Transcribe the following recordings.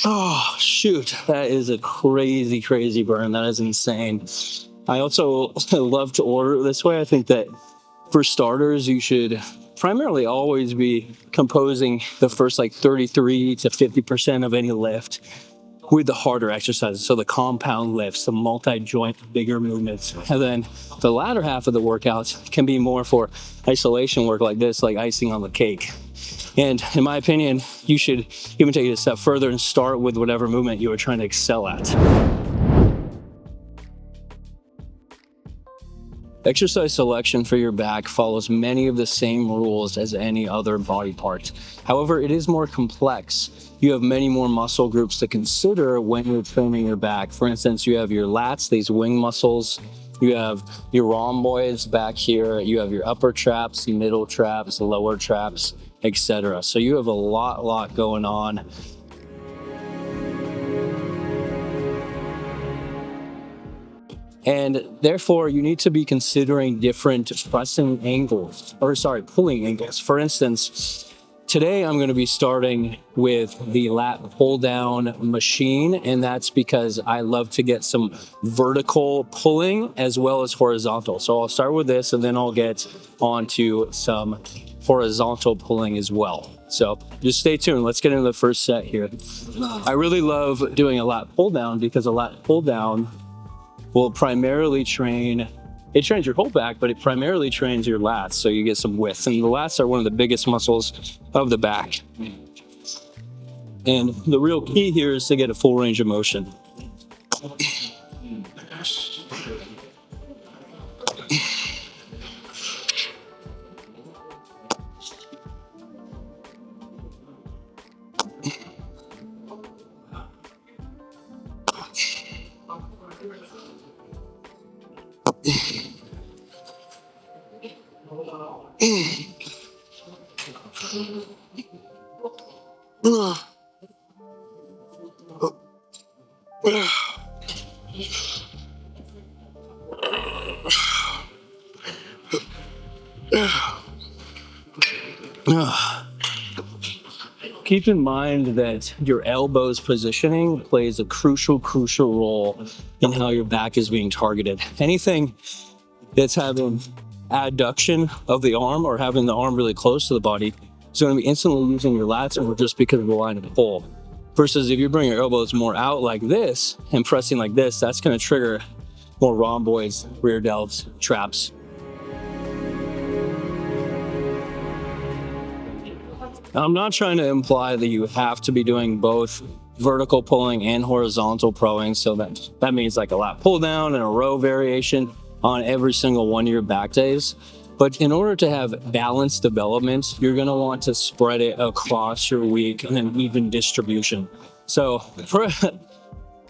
Oh, shoot. That is a crazy, crazy burn. That is insane. I also love to order it this way. I think that for starters, you should primarily always be composing the first like 33 to 50% of any lift with the harder exercises. So the compound lifts, the multi-joint, bigger movements. And then the latter half of the workout can be more for isolation work like this, like icing on the cake. And in my opinion, you should even take it a step further and start with whatever movement you are trying to excel at. Exercise selection for your back follows many of the same rules as any other body part. However, it is more complex. You have many more muscle groups to consider when you're training your back. For instance, you have your lats, these wing muscles. You have your rhomboids back here. You have your upper traps, middle traps, lower traps, etc. So you have a lot going on. And therefore, you need to be considering different pulling angles. For instance, today I'm going to be starting with the lat pull down machine, and that's because I love to get some vertical pulling as well as horizontal. So I'll start with this, and then I'll get onto some horizontal pulling as well. So just stay tuned. Let's get into the first set here. I really love doing a lat pull down because a lat pull down will primarily trains your whole back, but it primarily trains your lats, so you get some width. And the lats are one of the biggest muscles of the back. And the real key here is to get a full range of motion. Keep in mind that your elbow's positioning plays a crucial role in how your back is being targeted. Anything that's having adduction of the arm or having the arm really close to the body is going to be instantly using your lats, or just because of the line of pull. Versus if you bring your elbows more out like this and pressing like this, that's going to trigger more rhomboids, rear delts, traps. I'm not trying to imply that you have to be doing both vertical pulling and horizontal pulling, so that means like a lat pull down and a row variation on every single one of your back days. But in order to have balanced development, you're going to want to spread it across your week and an even distribution. So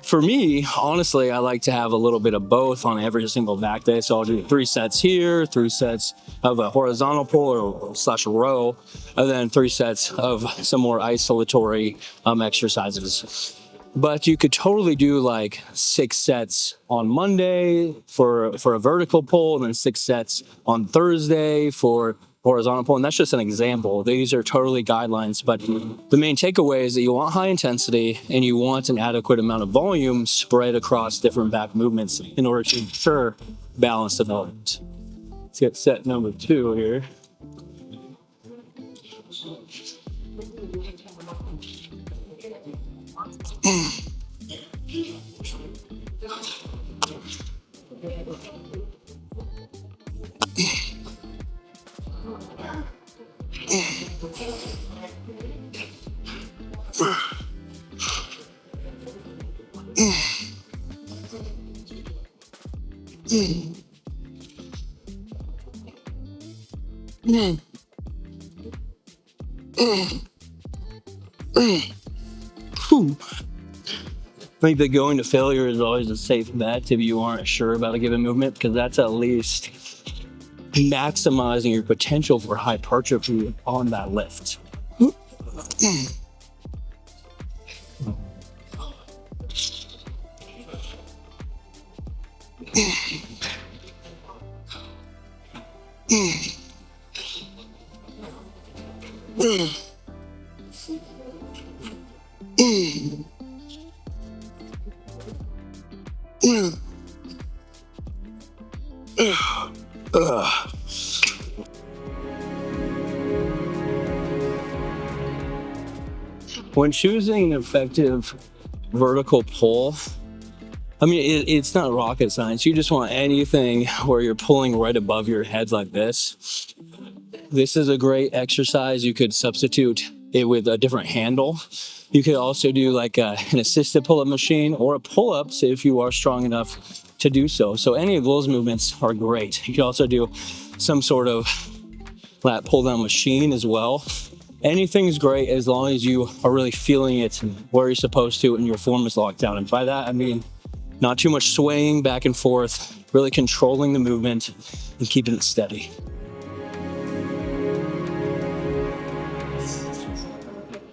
for me, honestly, I like to have a little bit of both on every single back day. So I'll do 3 sets here, 3 sets of a horizontal pull or / row, and then 3 sets of some more isolatory exercises. But you could totally do like 6 sets on Monday for a vertical pull, and then 6 sets on Thursday for horizontal pull. And that's just an example. These are totally guidelines, but the main takeaway is that you want high intensity and you want an adequate amount of volume spread across different back movements in order to ensure balanced development. Let's get set number 2 here. I think that going to failure is always a safe bet if you aren't sure about a given movement, because that's at least maximizing your potential for hypertrophy on that lift. When choosing an effective vertical pull, I mean, it's not rocket science. You just want anything where you're pulling right above your head like this. This is a great exercise. You could substitute it with a different handle. You could also do like an assisted pull-up machine or a pull-ups if you are strong enough to do so. So any of those movements are great. You can also do some sort of lat pull-down machine as well. Anything's great as long as you are really feeling it where you're supposed to and your form is locked down. And by that, I mean not too much swaying back and forth, really controlling the movement and keeping it steady.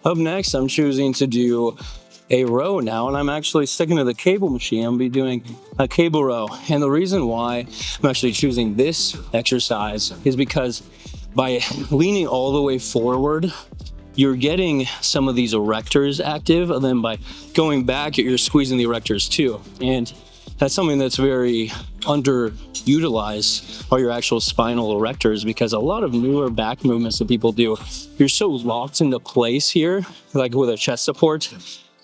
Up next, I'm choosing to do a row now, and I'm actually sticking to the cable machine. I'll be doing a cable row. And the reason why I'm actually choosing this exercise is because by leaning all the way forward, you're getting some of these erectors active, and then by going back, you're squeezing the erectors too. And that's something that's very underutilized are your actual spinal erectors, because a lot of newer back movements that people do, you're so locked into place here, like with a chest support,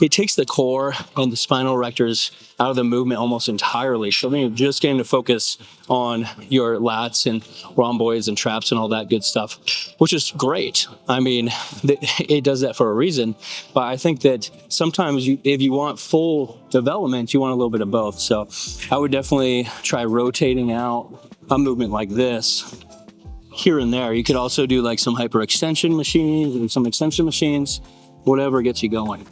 it takes the core and the spinal erectors out of the movement almost entirely. So then you're just getting to focus on your lats and rhomboids and traps and all that good stuff, which is great. I mean, it does that for a reason. But I think that sometimes if you want full development, you want a little bit of both. So I would definitely try rotating out a movement like this here and there. You could also do like some hyperextension machines and some extension machines, whatever gets you going.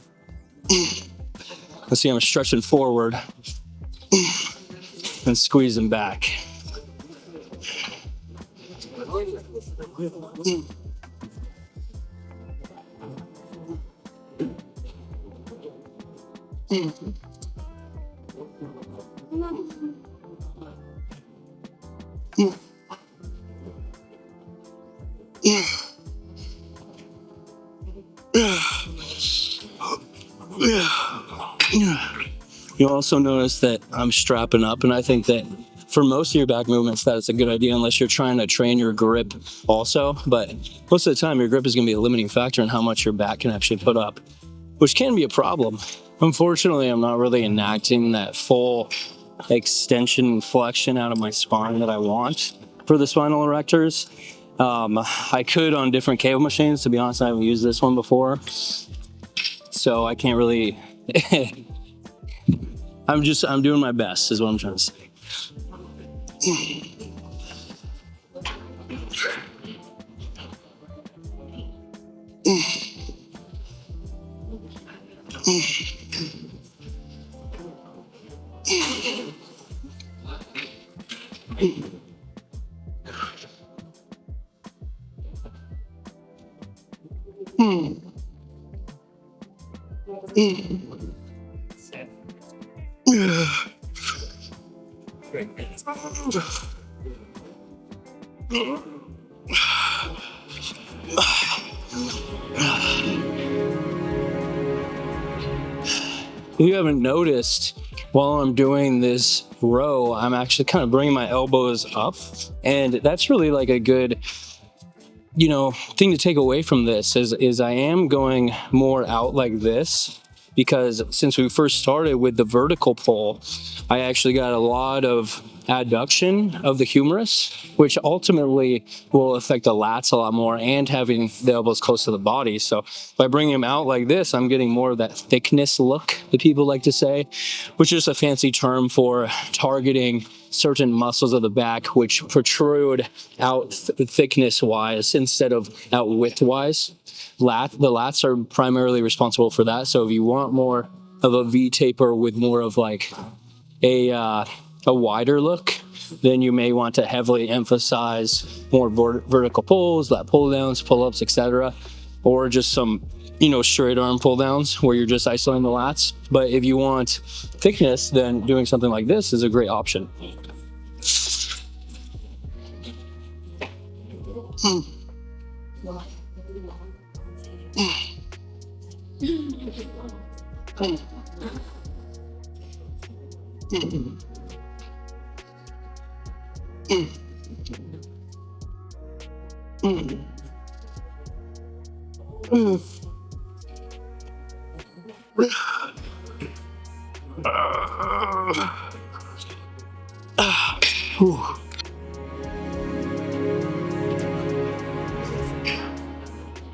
Let's see, I'm stretching forward and squeezing back. You'll also notice that I'm strapping up, and I think that for most of your back movements, that is a good idea unless you're trying to train your grip also. But most of the time, your grip is going to be a limiting factor in how much your back can actually put up, which can be a problem. Unfortunately, I'm not really enacting that full extension and flexion out of my spine that I want for the spinal erectors. I could on different cable machines. To be honest, I haven't used this one before, so I can't really. I'm doing my best is what I'm trying to say. If you haven't noticed, while I'm doing this row, I'm actually kind of bringing my elbows up, and that's really like a good, thing to take away from this is I am going more out like this, because since we first started with the vertical pull, I actually got a lot of adduction of the humerus, which ultimately will affect the lats a lot more, and having the elbows close to the body. So by bringing them out like this, I'm getting more of that thickness look that people like to say, which is a fancy term for targeting certain muscles of the back which protrude out thickness wise instead of out width wise. The lats are primarily responsible for that. So if you want more of a V taper with more of like a wider look, then you may want to heavily emphasize more vertical pulls, lat pull downs, pull-ups, etc., or just some straight arm pull downs where you're just isolating the lats. But if you want thickness, then doing something like this is a great option.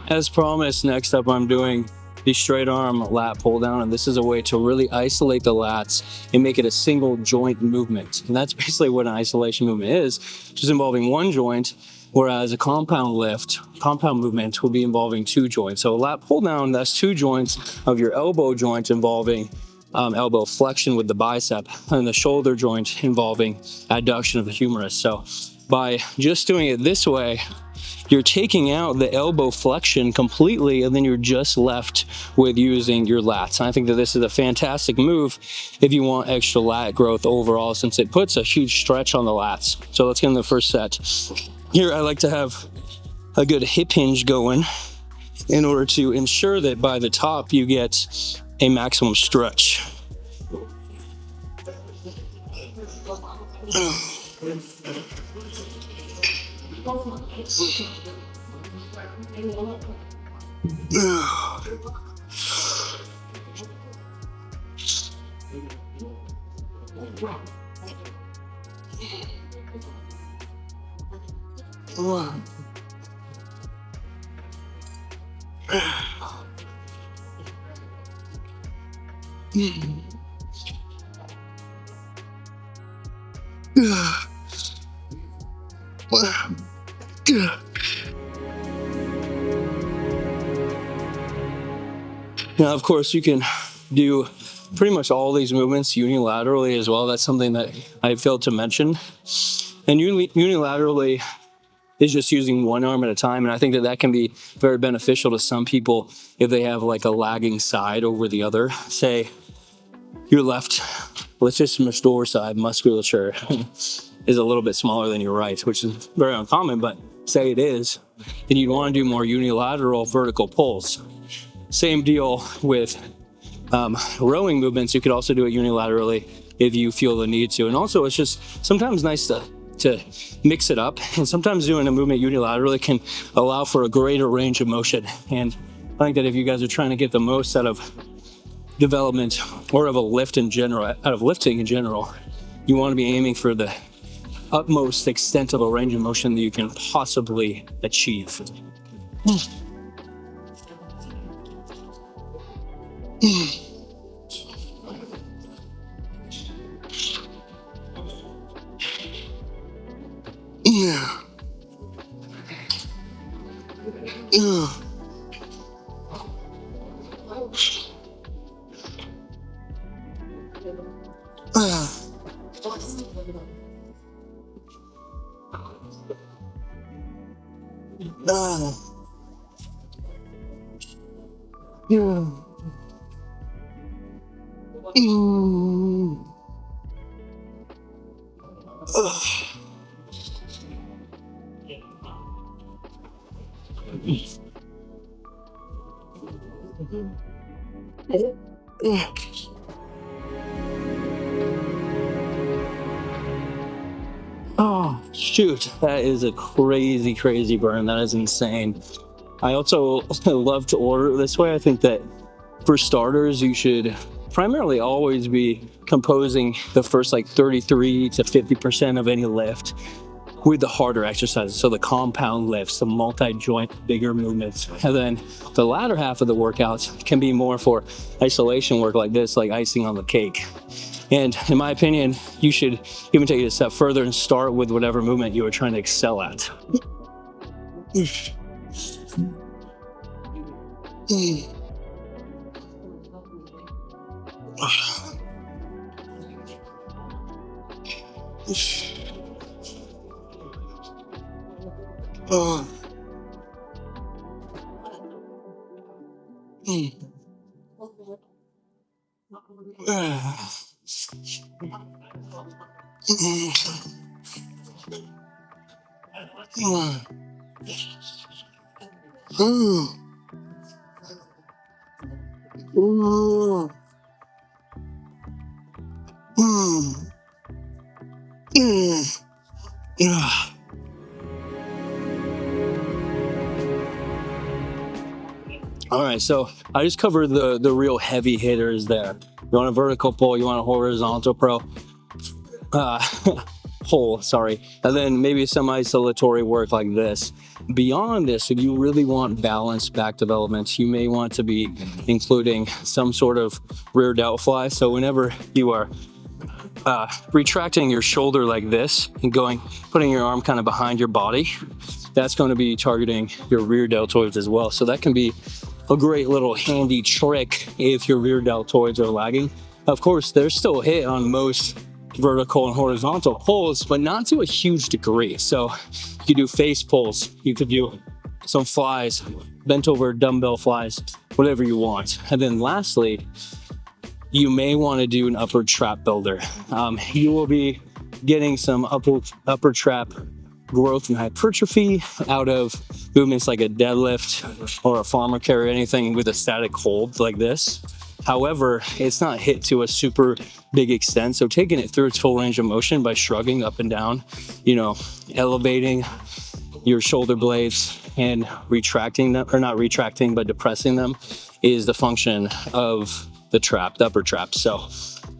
As promised, next up I'm doing the straight arm lat pull down, and this is a way to really isolate the lats and make it a single joint movement. And that's basically what an isolation movement is, just involving one joint, whereas a compound movement will be involving two joints. So a lat pull down, that's two joints of your elbow joint involving elbow flexion with the bicep, and the shoulder joint involving adduction of the humerus. So by just doing it this way, you're taking out the elbow flexion completely, and then you're just left with using your lats. And I think that this is a fantastic move if you want extra lat growth overall, since it puts a huge stretch on the lats. So let's get in the first set. Here I like to have a good hip hinge going in order to ensure that by the top you get a maximum stretch. Now, of course, you can do pretty much all these movements unilaterally as well. That's something that I failed to mention. And unilaterally is just using one arm at a time. And I think that that can be very beneficial to some people if they have like a lagging side over the other. Say your left latissimus side musculature is a little bit smaller than your right, which is very uncommon, but say it is, then you'd want to do more unilateral vertical pulls. Same deal with rowing movements. You could also do it unilaterally if you feel the need to. And also, it's just sometimes nice to mix it up. And sometimes doing a movement unilaterally can allow for a greater range of motion. And I think that if you guys are trying to get the most out of development or of a lift in general, out of lifting in general, you want to be aiming for the utmost extent of a range of motion that you can possibly achieve. Oh, shoot. That is a crazy burn. That is insane. I also love to order it this way. I think that for starters, you should primarily always be composing the first like 33 to 50% of any lift with the harder exercises. So the compound lifts, the multi-joint, bigger movements. And then the latter half of the workout can be more for isolation work like this, like icing on the cake. And in my opinion, you should even take it a step further and start with whatever movement you are trying to excel at. Mm. Mm. Mm. Yeah. All right, so I just covered the real heavy hitters there. You want a vertical pull, you want a horizontal uh, pull, sorry, and then maybe some isolatory work like this. Beyond this, if you really want balanced back developments, you may want to be including some sort of rear delt fly. So whenever you are retracting your shoulder like this and putting your arm kind of behind your body, that's going to be targeting your rear deltoids as well. So that can be a great little handy trick if your rear deltoids are lagging. Of course, they're still hit on most vertical and horizontal pulls, but not to a huge degree. So you could do face pulls, you could do some flies, bent over dumbbell flies, whatever you want. And then lastly, you may want to do an upper trap builder. You will be getting some upper trap growth and hypertrophy out of movements like a deadlift or a farmer carry, anything with a static hold like this. However, it's not hit to a super big extent. So taking it through its full range of motion by shrugging up and down, elevating your shoulder blades and retracting them, or not retracting, but depressing them, is the function of the upper trap. So,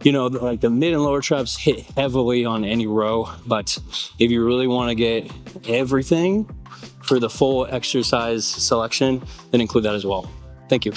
like the mid and lower traps hit heavily on any row, but if you really want to get everything for the full exercise selection, then include that as well. Thank you.